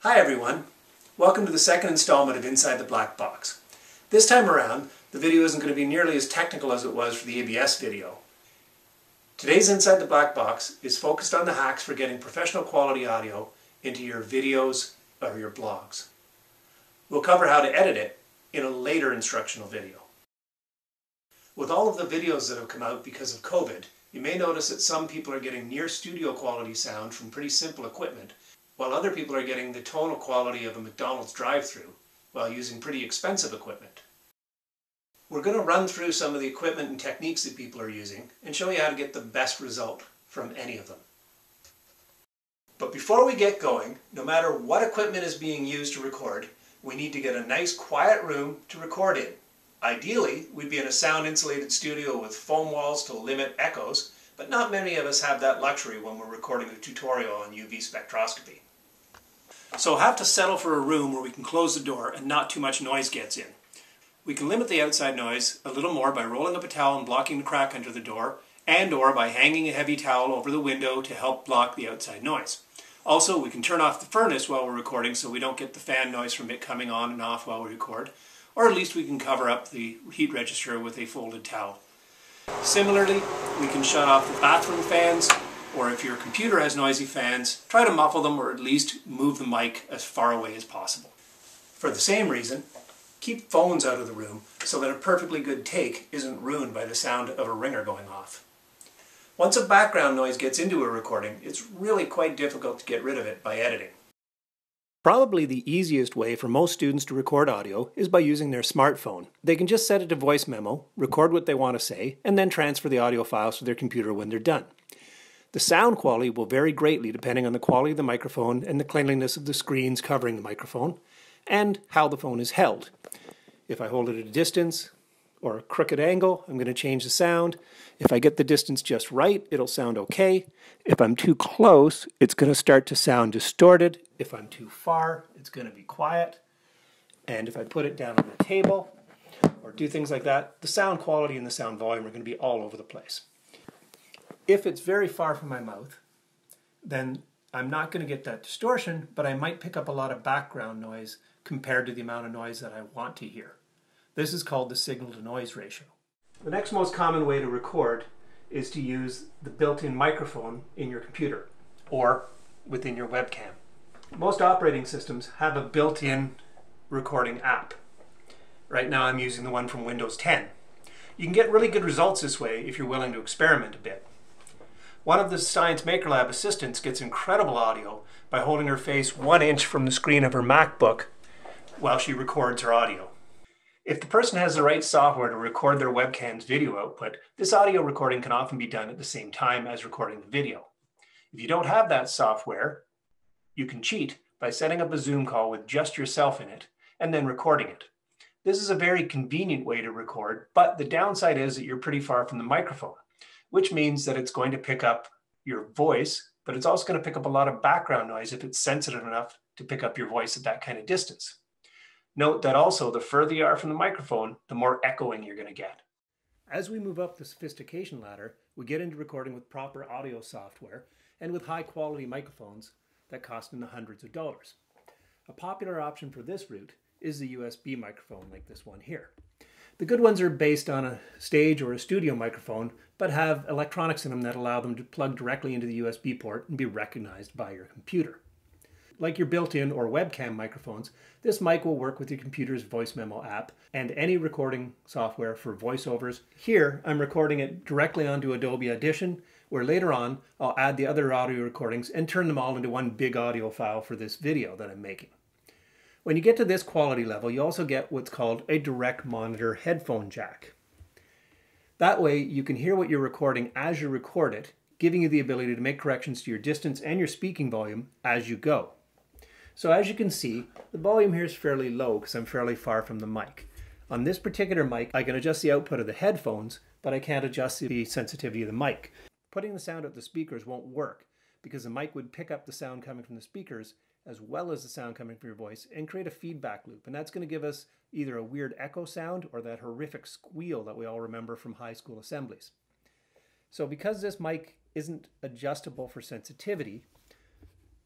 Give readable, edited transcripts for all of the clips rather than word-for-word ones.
Hi everyone, welcome to the second installment of Inside the Black Box. This time around, the video isn't going to be nearly as technical as it was for the ABS video. Today's Inside the Black Box is focused on the hacks for getting professional quality audio into your videos or your blogs. We'll cover how to edit it in a later instructional video. With all of the videos that have come out because of COVID, you may notice that some people are getting near studio quality sound from pretty simple equipment, while other people are getting the tonal quality of a McDonald's drive-thru while using pretty expensive equipment. We're going to run through some of the equipment and techniques that people are using and show you how to get the best result from any of them. But before we get going, no matter what equipment is being used to record, we need to get a nice quiet room to record in. Ideally, we'd be in a sound-insulated studio with foam walls to limit echoes, but not many of us have that luxury when we're recording a tutorial on UV spectroscopy. So we'll have to settle for a room where we can close the door and not too much noise gets in. We can limit the outside noise a little more by rolling up a towel and blocking the crack under the door, and/or by hanging a heavy towel over the window to help block the outside noise. Also, we can turn off the furnace while we're recording so we don't get the fan noise from it coming on and off while we record, or at least we can cover up the heat register with a folded towel. Similarly, we can shut off the bathroom fans, or if your computer has noisy fans, try to muffle them or at least move the mic as far away as possible. For the same reason, keep phones out of the room so that a perfectly good take isn't ruined by the sound of a ringer going off. Once a background noise gets into a recording, it's really quite difficult to get rid of it by editing. Probably the easiest way for most students to record audio is by using their smartphone. They can just set it to voice memo, record what they want to say, and then transfer the audio files to their computer when they're done. The sound quality will vary greatly depending on the quality of the microphone and the cleanliness of the screens covering the microphone, and how the phone is held. If I hold it at a distance or a crooked angle, I'm going to change the sound. If I get the distance just right, it'll sound okay. If I'm too close, it's going to start to sound distorted. If I'm too far, it's going to be quiet. And if I put it down on the table or do things like that, the sound quality and the sound volume are going to be all over the place. If it's very far from my mouth, then I'm not going to get that distortion, but I might pick up a lot of background noise compared to the amount of noise that I want to hear. This is called the signal-to-noise ratio. The next most common way to record is to use the built-in microphone in your computer or within your webcam. Most operating systems have a built-in recording app. Right now I'm using the one from Windows 10. You can get really good results this way if you're willing to experiment a bit. One of the Science Maker Lab assistants gets incredible audio by holding her face 1 inch from the screen of her MacBook while she records her audio. If the person has the right software to record their webcam's video output, this audio recording can often be done at the same time as recording the video. If you don't have that software, you can cheat by setting up a Zoom call with just yourself in it and then recording it. This is a very convenient way to record, but the downside is that you're pretty far from the microphone, which means that it's going to pick up your voice, but it's also going to pick up a lot of background noise if it's sensitive enough to pick up your voice at that kind of distance. Note that also the further you are from the microphone, the more echoing you're going to get. As we move up the sophistication ladder, we get into recording with proper audio software and with high quality microphones that cost in the hundreds of dollars. A popular option for this route is the USB microphone like this one here. The good ones are based on a stage or a studio microphone, but have electronics in them that allow them to plug directly into the USB port and be recognized by your computer. Like your built-in or webcam microphones, this mic will work with your computer's voice memo app and any recording software for voiceovers. Here, I'm recording it directly onto Adobe Audition, where later on, I'll add the other audio recordings and turn them all into one big audio file for this video that I'm making. When you get to this quality level, you also get what's called a direct monitor headphone jack. That way, you can hear what you're recording as you record it, giving you the ability to make corrections to your distance and your speaking volume as you go. So as you can see, the volume here is fairly low because I'm fairly far from the mic. On this particular mic, I can adjust the output of the headphones, but I can't adjust the sensitivity of the mic. Putting the sound out the speakers won't work because the mic would pick up the sound coming from the speakers as well as the sound coming from your voice and create a feedback loop. And that's going to give us either a weird echo sound or that horrific squeal that we all remember from high school assemblies. So because this mic isn't adjustable for sensitivity,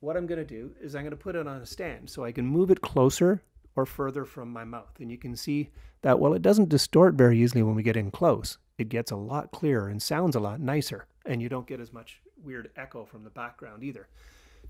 what I'm going to do is I'm going to put it on a stand so I can move it closer or further from my mouth. And you can see that while it doesn't distort very easily when we get in close, it gets a lot clearer and sounds a lot nicer. And you don't get as much weird echo from the background either.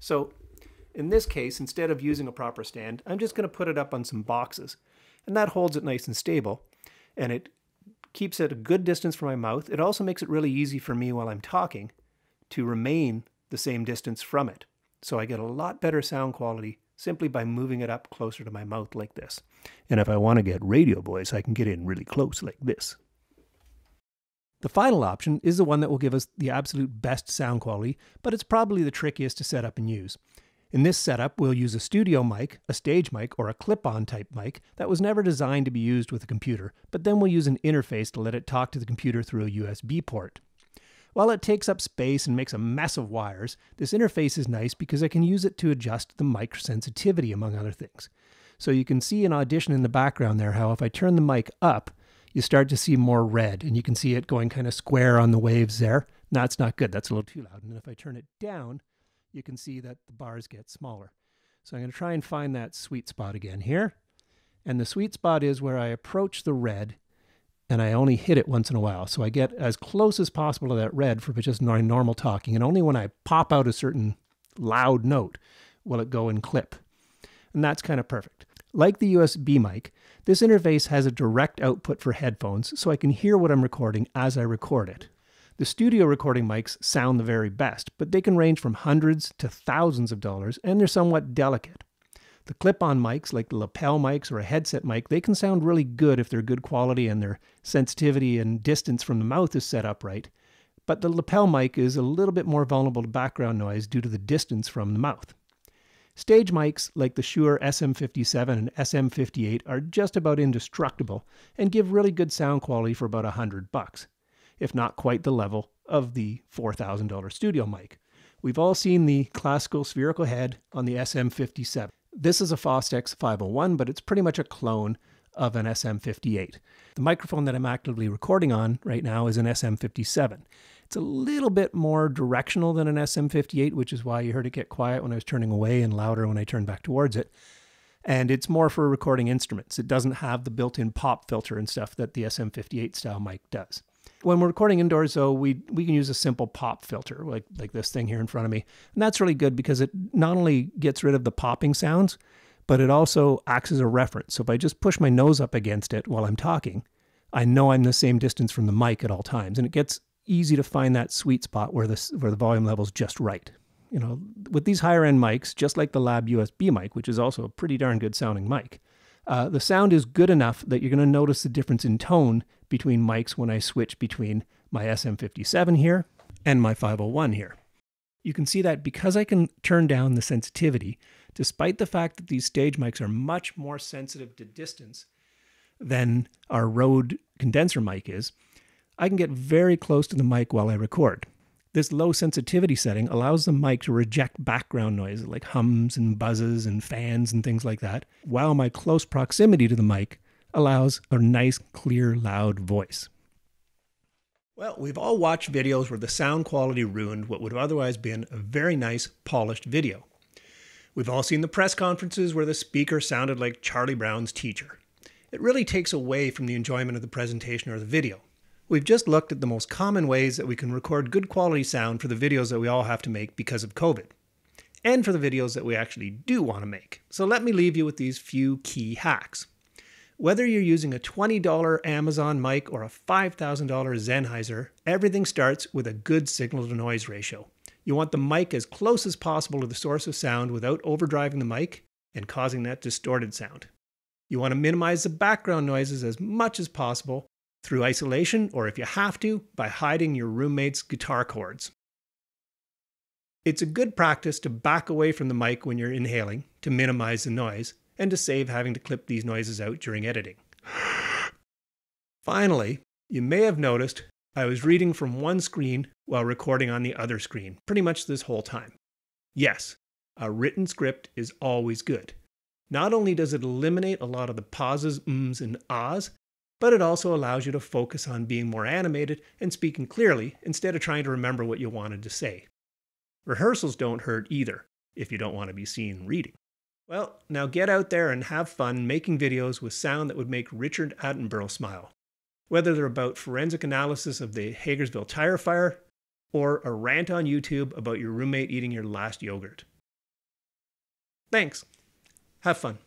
So in this case, instead of using a proper stand, I'm just going to put it up on some boxes. And that holds it nice and stable. And it keeps it a good distance from my mouth. It also makes it really easy for me while I'm talking to remain the same distance from it. So I get a lot better sound quality simply by moving it up closer to my mouth like this. And if I want to get radio voice, I can get in really close like this. The final option is the one that will give us the absolute best sound quality, but it's probably the trickiest to set up and use. In this setup, we'll use a studio mic, a stage mic, or a clip-on type mic that was never designed to be used with a computer, but then we'll use an interface to let it talk to the computer through a USB port. While it takes up space and makes a mess of wires, this interface is nice because I can use it to adjust the mic sensitivity, among other things. So you can see an audition in the background there, how if I turn the mic up, you start to see more red, and you can see it going kind of square on the waves there. No, it's not good. That's a little too loud. And if I turn it down, you can see that the bars get smaller. So I'm going to try and find that sweet spot again here. And the sweet spot is where I approach the red, and I only hit it once in a while. So I get as close as possible to that red for just normal talking. And only when I pop out a certain loud note will it go and clip. And that's kind of perfect. Like the USB mic, this interface has a direct output for headphones, so I can hear what I'm recording as I record it. The studio recording mics sound the very best, but they can range from hundreds to thousands of dollars, and they're somewhat delicate. The clip-on mics, like the lapel mics or a headset mic, they can sound really good if they're good quality and their sensitivity and distance from the mouth is set up right. But the lapel mic is a little bit more vulnerable to background noise due to the distance from the mouth. Stage mics like the Shure SM57 and SM58 are just about indestructible and give really good sound quality for about $100, if not quite the level of the $4,000 studio mic. We've all seen the classical spherical head on the SM57. This is a Fostex 501, but it's pretty much a clone of an SM58. The microphone that I'm actively recording on right now is an SM57. It's a little bit more directional than an SM58, which is why you heard it get quiet when I was turning away and louder when I turned back towards it. And it's more for recording instruments. It doesn't have the built-in pop filter and stuff that the SM58 style mic does. When we're recording indoors, though, we can use a simple pop filter, like this thing here in front of me. And that's really good because it not only gets rid of the popping sounds, but it also acts as a reference. So if I just push my nose up against it while I'm talking, I know I'm the same distance from the mic at all times. And it gets easy to find that sweet spot where the volume level's just right. You know, with these higher end mics, just like the Lab USB mic, which is also a pretty darn good sounding mic, the sound is good enough that you're going to notice the difference in tone between mics when I switch between my SM57 here and my 501 here. You can see that because I can turn down the sensitivity, despite the fact that these stage mics are much more sensitive to distance than our Rode condenser mic is, I can get very close to the mic while I record. This low sensitivity setting allows the mic to reject background noise like hums and buzzes and fans and things like that, while my close proximity to the mic allows a nice, clear, loud voice. Well, we've all watched videos where the sound quality ruined what would have otherwise been a very nice, polished video. We've all seen the press conferences where the speaker sounded like Charlie Brown's teacher. It really takes away from the enjoyment of the presentation or the video. We've just looked at the most common ways that we can record good quality sound for the videos that we all have to make because of COVID, and for the videos that we actually do want to make. So let me leave you with these few key hacks. Whether you're using a $20 Amazon mic or a $5,000 Sennheiser, everything starts with a good signal-to-noise ratio. You want the mic as close as possible to the source of sound without overdriving the mic and causing that distorted sound. You want to minimize the background noises as much as possible through isolation, or if you have to, by hiding your roommate's guitar chords. It's a good practice to back away from the mic when you're inhaling to minimize the noise and to save having to clip these noises out during editing. Finally, you may have noticed I was reading from one screen while recording on the other screen pretty much this whole time. Yes, a written script is always good. Not only does it eliminate a lot of the pauses, ums, and ahs, but it also allows you to focus on being more animated and speaking clearly instead of trying to remember what you wanted to say. Rehearsals don't hurt either. if you don't want to be seen reading. Well, now get out there and have fun making videos with sound that would make Richard Attenborough smile. Whether they're about forensic analysis of the Hagersville tire fire, or a rant on YouTube about your roommate eating your last yogurt. Thanks. Have fun.